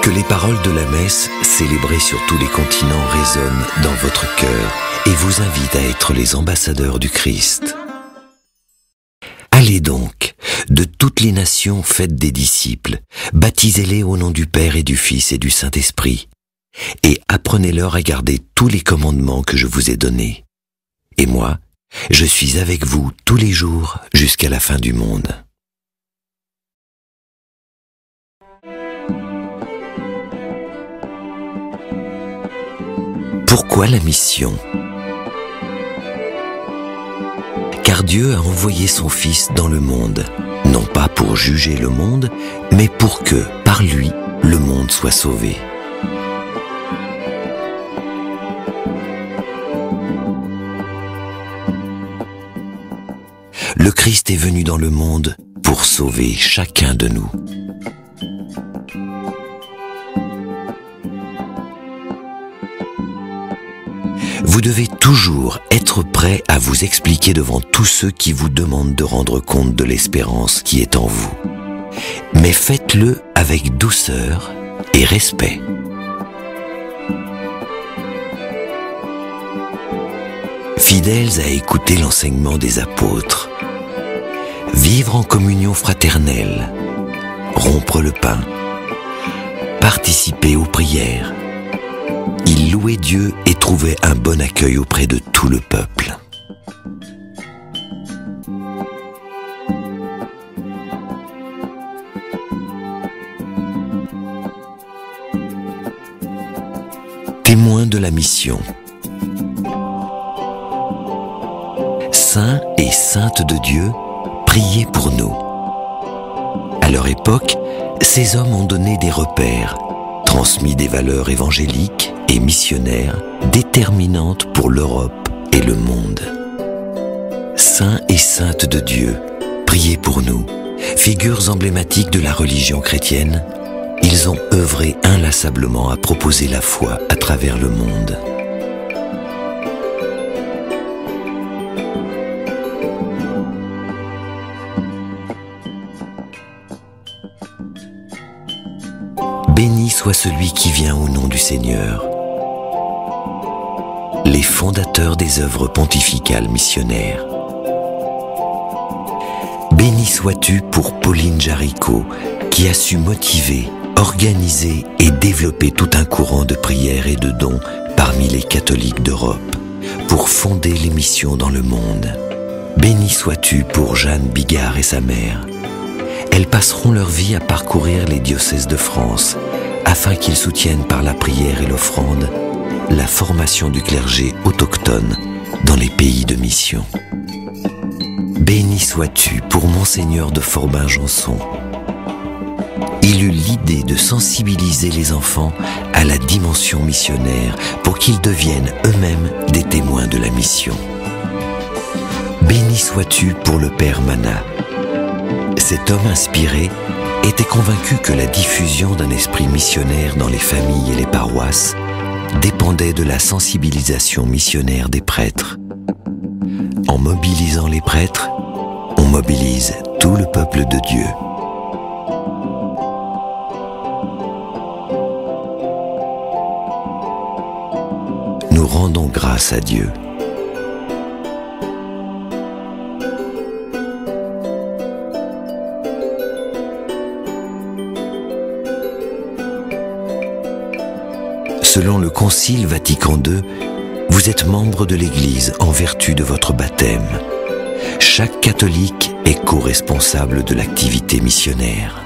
Que les paroles de la messe, célébrées sur tous les continents, résonnent dans votre cœur et vous invitent à être les ambassadeurs du Christ. Allez donc, de toutes les nations faites des disciples, baptisez-les au nom du Père et du Fils et du Saint-Esprit, et apprenez-leur à garder tous les commandements que je vous ai donnés. Et moi, je suis avec vous tous les jours jusqu'à la fin du monde. Pourquoi la mission ? Car Dieu a envoyé son Fils dans le monde, non pas pour juger le monde, mais pour que, par lui, le monde soit sauvé. Le Christ est venu dans le monde pour sauver chacun de nous. Vous devez toujours être prêt à vous expliquer devant tous ceux qui vous demandent de rendre compte de l'espérance qui est en vous. Mais faites-le avec douceur et respect. Fidèles à écouter l'enseignement des apôtres, vivre en communion fraternelle, rompre le pain, participer aux prières. Ils louaient Dieu et trouvaient un bon accueil auprès de tout le peuple. Témoins de la mission. Saints et saintes de Dieu, priez pour nous. À leur époque, ces hommes ont donné des repères, transmis des valeurs évangéliques et missionnaires déterminantes pour l'Europe et le monde. Saints et saintes de Dieu, priez pour nous. Figures emblématiques de la religion chrétienne, ils ont œuvré inlassablement à proposer la foi à travers le monde. Béni soit celui qui vient au nom du Seigneur. Les fondateurs des œuvres pontificales missionnaires. Béni sois-tu pour Pauline Jaricot, qui a su motiver, organiser et développer tout un courant de prières et de dons parmi les catholiques d'Europe, pour fonder les missions dans le monde. Béni sois-tu pour Jeanne Bigard et sa mère. Elles passeront leur vie à parcourir les diocèses de France, afin qu'ils soutiennent par la prière et l'offrande la formation du clergé autochtone dans les pays de mission. Béni sois-tu pour Monseigneur de Forbin-Janson. Il eut l'idée de sensibiliser les enfants à la dimension missionnaire pour qu'ils deviennent eux-mêmes des témoins de la mission. Béni sois-tu pour le Père Mana. Cet homme inspiré était convaincu que la diffusion d'un esprit missionnaire dans les familles et les paroisses dépendait de la sensibilisation missionnaire des prêtres. En mobilisant les prêtres, on mobilise tout le peuple de Dieu. Nous rendons grâce à Dieu. Selon le Concile Vatican II, vous êtes membre de l'Église en vertu de votre baptême. Chaque catholique est co-responsable de l'activité missionnaire.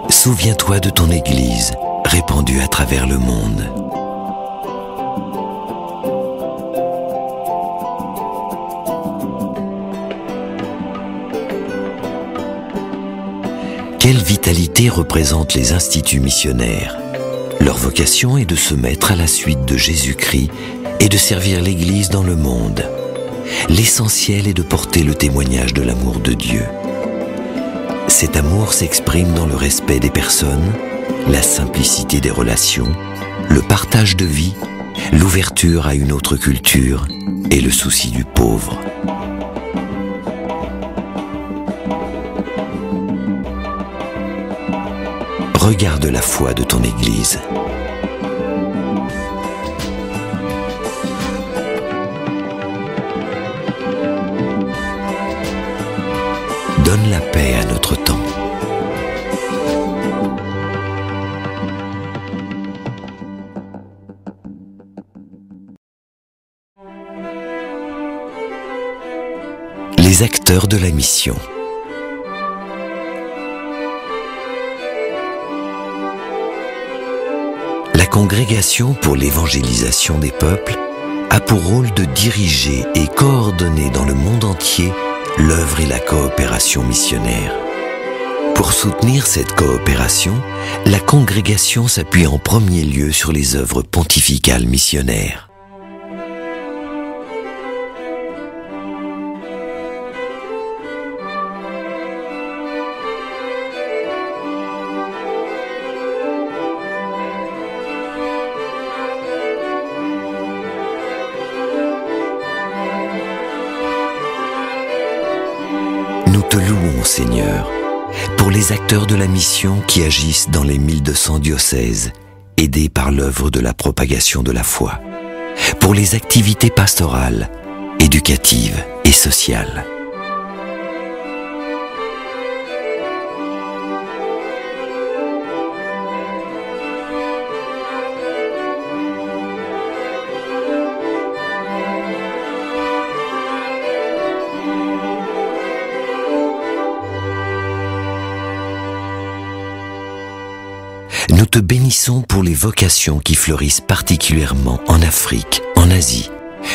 Souviens-toi de ton Église, répandue à travers le monde. Quelle vitalité représentent les instituts missionnaires? Leur vocation est de se mettre à la suite de Jésus-Christ et de servir l'Église dans le monde. L'essentiel est de porter le témoignage de l'amour de Dieu. Cet amour s'exprime dans le respect des personnes, la simplicité des relations, le partage de vie, l'ouverture à une autre culture et le souci du pauvre. regarde la foi de ton Église. Donne la paix à notre temps. Les acteurs de la mission. La Congrégation pour l'évangélisation des peuples a pour rôle de diriger et coordonner dans le monde entier l'œuvre et la coopération missionnaire. Pour soutenir cette coopération, la Congrégation s'appuie en premier lieu sur les œuvres pontificales missionnaires. Nous te louons, Seigneur, pour les acteurs de la mission qui agissent dans les 1200 diocèses, aidés par l'œuvre de la propagation de la foi, pour les activités pastorales, éducatives et sociales. Nous te bénissons pour les vocations qui fleurissent particulièrement en Afrique, en Asie,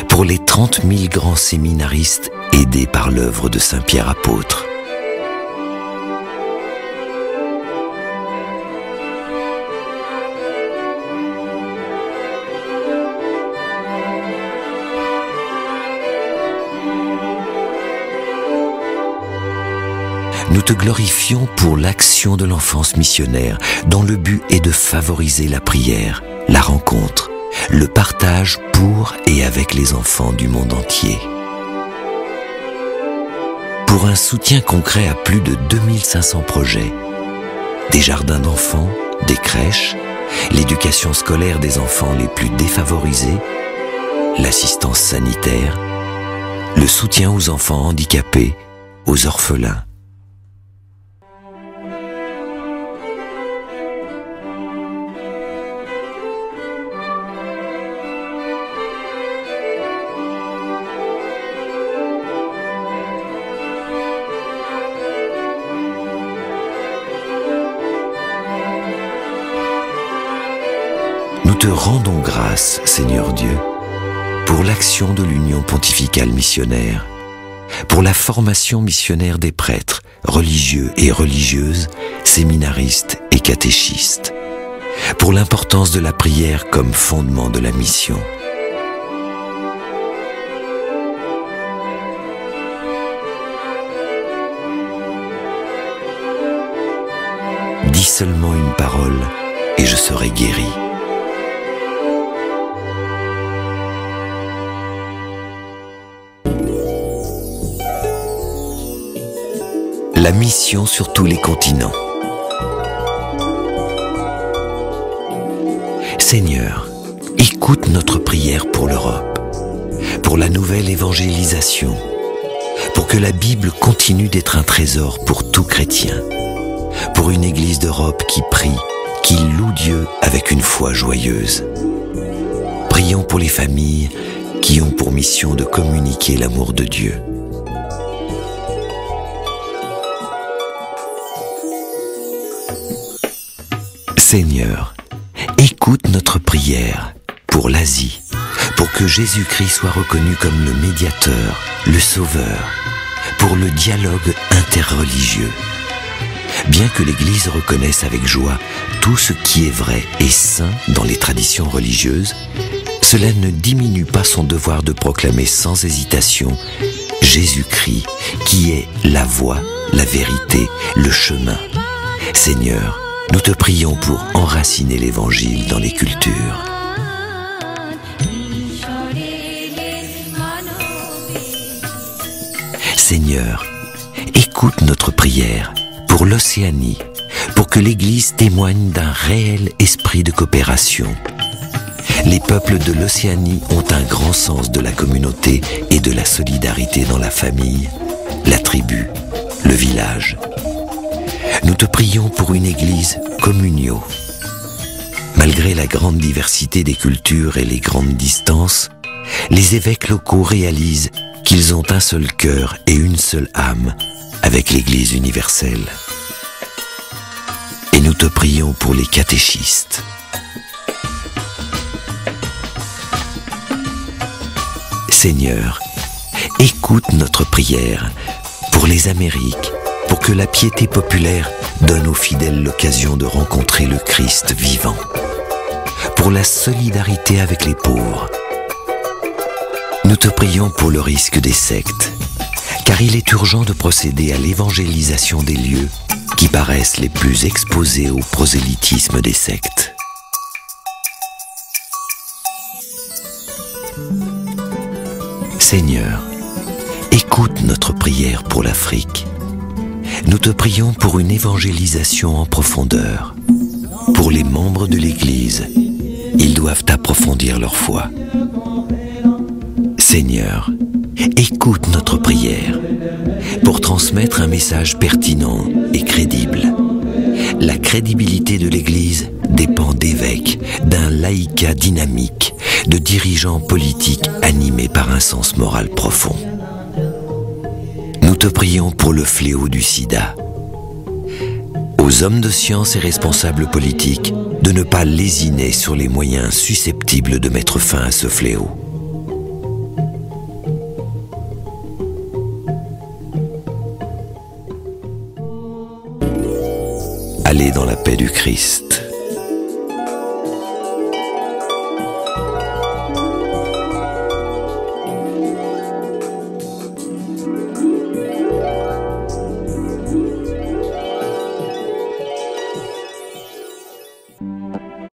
pour les 30 000 grands séminaristes aidés par l'œuvre de Saint Pierre apôtre. Nous te glorifions pour l'action de l'enfance missionnaire, dont le but est de favoriser la prière, la rencontre, le partage pour et avec les enfants du monde entier. Pour un soutien concret à plus de 2500 projets, des jardins d'enfants, des crèches, l'éducation scolaire des enfants les plus défavorisés, l'assistance sanitaire, le soutien aux enfants handicapés, aux orphelins. Nous te rendons grâce, Seigneur Dieu, pour l'action de l'Union pontificale missionnaire, pour la formation missionnaire des prêtres, religieux et religieuses, séminaristes et catéchistes, pour l'importance de la prière comme fondement de la mission. Dis seulement une parole et je serai guéri. La mission sur tous les continents. Seigneur, écoute notre prière pour l'Europe, pour la nouvelle évangélisation, pour que la Bible continue d'être un trésor pour tout chrétien, pour une Église d'Europe qui prie, qui loue Dieu avec une foi joyeuse. Prions pour les familles qui ont pour mission de communiquer l'amour de Dieu. Seigneur, écoute notre prière pour l'Asie, pour que Jésus-Christ soit reconnu comme le médiateur, le sauveur, pour le dialogue interreligieux. Bien que l'Église reconnaisse avec joie tout ce qui est vrai et saint dans les traditions religieuses, cela ne diminue pas son devoir de proclamer sans hésitation Jésus-Christ, qui est la voie, la vérité, le chemin. Seigneur, nous te prions pour enraciner l'Évangile dans les cultures. Seigneur, écoute notre prière pour l'Océanie, pour que l'Église témoigne d'un réel esprit de coopération. Les peuples de l'Océanie ont un grand sens de la communauté et de la solidarité dans la famille, la tribu, le village. Nous te prions pour une Église communio. Malgré la grande diversité des cultures et les grandes distances, les évêques locaux réalisent qu'ils ont un seul cœur et une seule âme avec l'Église universelle. Et nous te prions pour les catéchistes. Seigneur, écoute notre prière pour les Amériques, pour que la piété populaire donne aux fidèles l'occasion de rencontrer le Christ vivant, pour la solidarité avec les pauvres. Nous te prions pour le risque des sectes, car il est urgent de procéder à l'évangélisation des lieux qui paraissent les plus exposés au prosélytisme des sectes. Seigneur, écoute notre prière pour l'Afrique. Nous te prions pour une évangélisation en profondeur. Pour les membres de l'Église, ils doivent approfondir leur foi. Seigneur, écoute notre prière pour transmettre un message pertinent et crédible. La crédibilité de l'Église dépend d'évêques, d'un laïcat dynamique, de dirigeants politiques animés par un sens moral profond. Nous te prions pour le fléau du sida. Aux hommes de science et responsables politiques de ne pas lésiner sur les moyens susceptibles de mettre fin à ce fléau. Allez dans la paix du Christ.